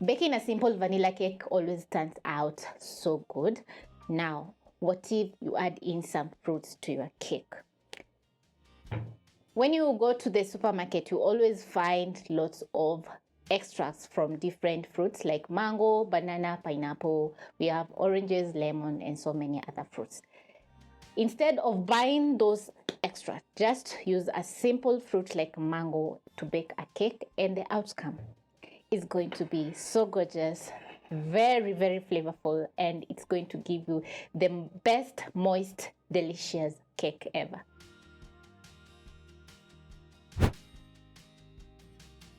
Baking a simple vanilla cake always turns out so good. Now, what if you add in some fruits to your cake? When you go to the supermarket, you always find lots of extracts from different fruits like mango, banana, pineapple. We have oranges, lemon, and so many other fruits. Instead of buying those extracts, just use a simple fruit like mango to bake a cake, and the outcome is going to be so gorgeous, very, very flavorful, and it's going to give you the best, moist, delicious cake ever.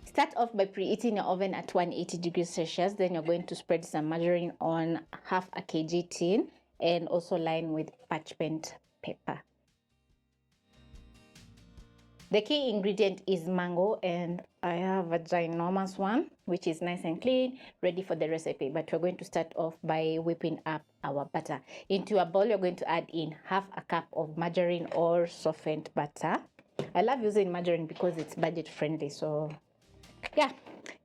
Start off by preheating your oven at 180 degrees Celsius. Then you're going to spread some margarine on half a kg tin and also line with parchment paper. The key ingredient is mango, and I have a ginormous one which is nice and clean, ready for the recipe. But we're going to start off by whipping up our butter. Into a bowl, you're going to add in half a cup of margarine or softened butter. I love using margarine because it's budget friendly. So yeah,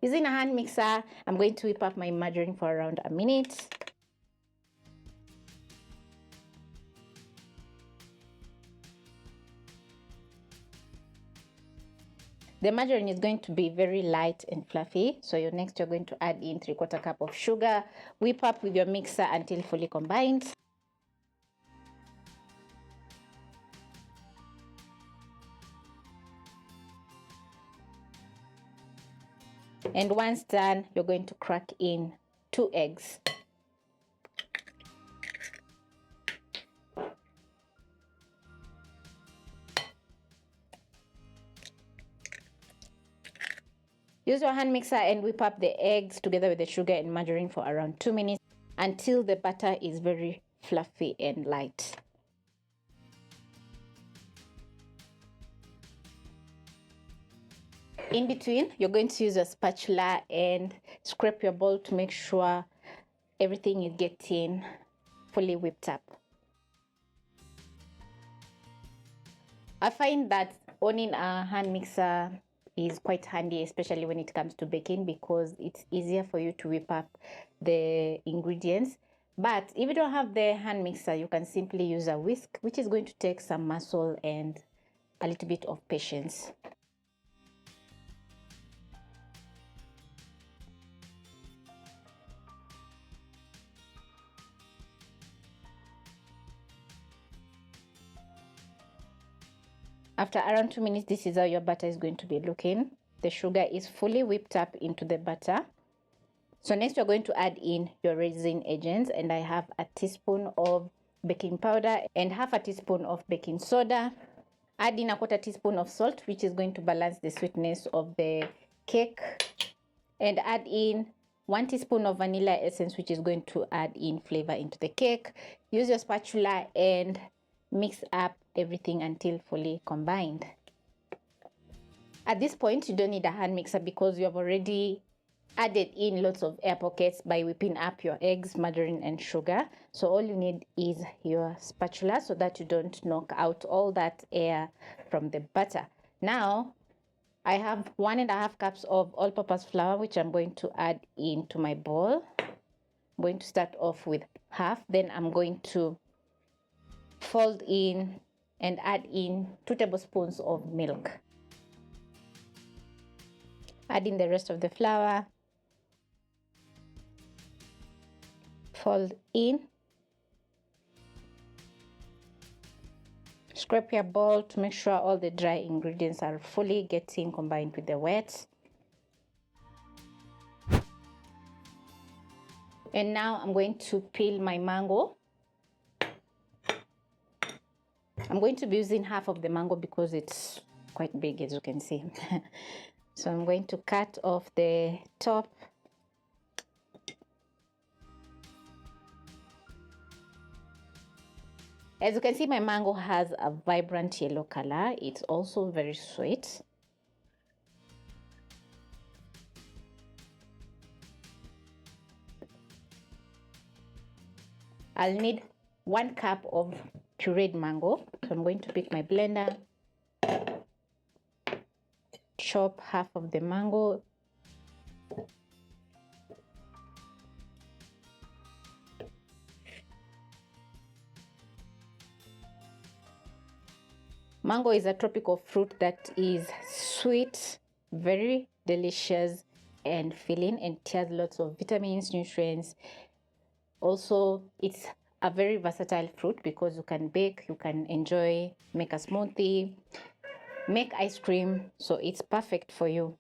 using a hand mixer, I'm going to whip up my margarine for around a minute. The margarine is going to be very light and fluffy. So next you're going to add in 3/4 cup of sugar. Whip up with your mixer until fully combined. And once done, you're going to crack in 2 eggs. Use your hand mixer and whip up the eggs together with the sugar and margarine for around 2 minutes until the butter is very fluffy and light. In between, you're going to use a spatula and scrape your bowl to make sure everything is getting fully whipped up. I find that owning a hand mixer is quite handy, especially when it comes to baking, because it's easier for you to whip up the ingredients. But if you don't have the hand mixer, you can simply use a whisk, which is going to take some muscle and a little bit of patience. After around 2 minutes, this is how your butter is going to be looking. The sugar is fully whipped up into the butter. So next you're going to add in your raising agents, and I have a teaspoon of baking powder and half a teaspoon of baking soda. Add in a 1/4 teaspoon of salt, which is going to balance the sweetness of the cake, and add in 1 teaspoon of vanilla essence, which is going to add in flavor into the cake. Use your spatula and mix up everything until fully combined. At this point, you don't need a hand mixer because you have already added in lots of air pockets by whipping up your eggs, margarine, and sugar. So all you need is your spatula so that you don't knock out all that air from the butter. Now, I have 1.5 cups of all-purpose flour, which I'm going to add into my bowl. I'm going to start off with half, then I'm going to fold in and add in 2 tablespoons of milk. Add in the rest of the flour, fold in, scrape your bowl to make sure all the dry ingredients are fully getting combined with the wet. And now I'm going to peel my mango. I'm going to be using half of the mango because it's quite big, as you can see. So I'm going to cut off the top. As you can see, my mango has a vibrant yellow color. It's also very sweet. I'll need 1 cup of pureed mango. So I'm going to pick my blender, chop half of the mango, Mango is a tropical fruit that is sweet, very delicious and filling, and it has lots of vitamins, nutrients. Also, it's a very versatile fruit because you can bake, you can enjoy, make a smoothie, make ice cream, so it's perfect for you.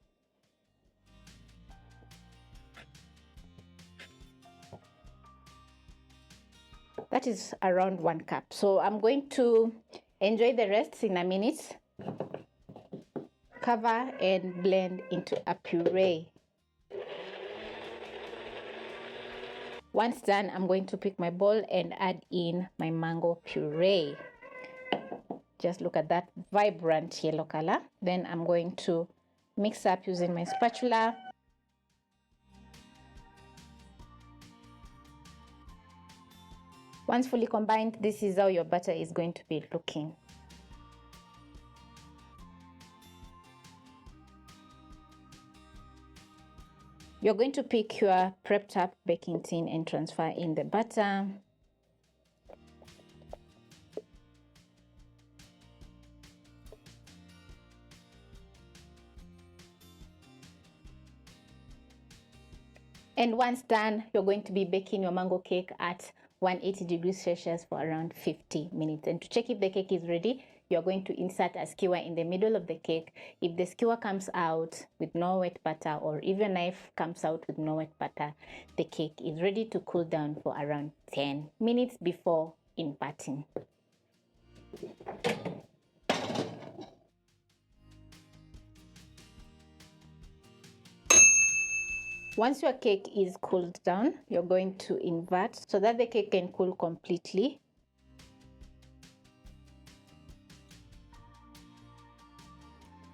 That is around 1 cup. So I'm going to enjoy the rest in a minute. Cover and blend into a puree. Once done, I'm going to pick my bowl and add in my mango puree. Just look at that vibrant yellow color. Then I'm going to mix up using my spatula. Once fully combined, this is how your batter is going to be looking. You're going to pick your prepped up baking tin and transfer in the batter. And once done, you're going to be baking your mango cake at 180 degrees Celsius for around 50 minutes. And to check if the cake is ready, you're going to insert a skewer in the middle of the cake. If the skewer comes out with no wet butter, or even knife comes out with no wet butter, the cake is ready to cool down for around 10 minutes before imparting. Once your cake is cooled down, you're going to invert so that the cake can cool completely.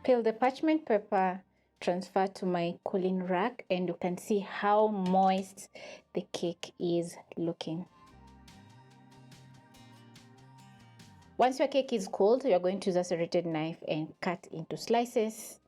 Peel the parchment paper, transfer to my cooling rack, and you can see how moist the cake is looking. Once your cake is cooled, you're going to use a serrated knife and cut into slices.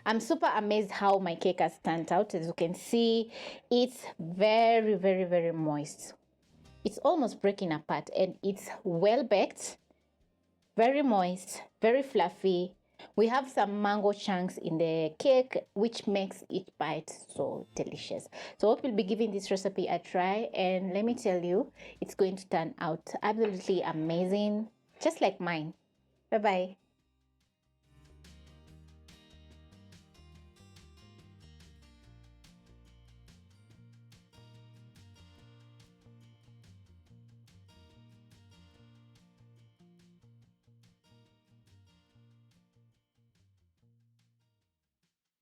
I'm super amazed how my cake has turned out. As you can see, it's very, very, very moist. It's almost breaking apart, and it's well baked, very moist, very fluffy. We have some mango chunks in the cake, which makes each bite so delicious. So I hope you'll be giving this recipe a try, and let me tell you, it's going to turn out absolutely amazing, just like mine. Bye bye.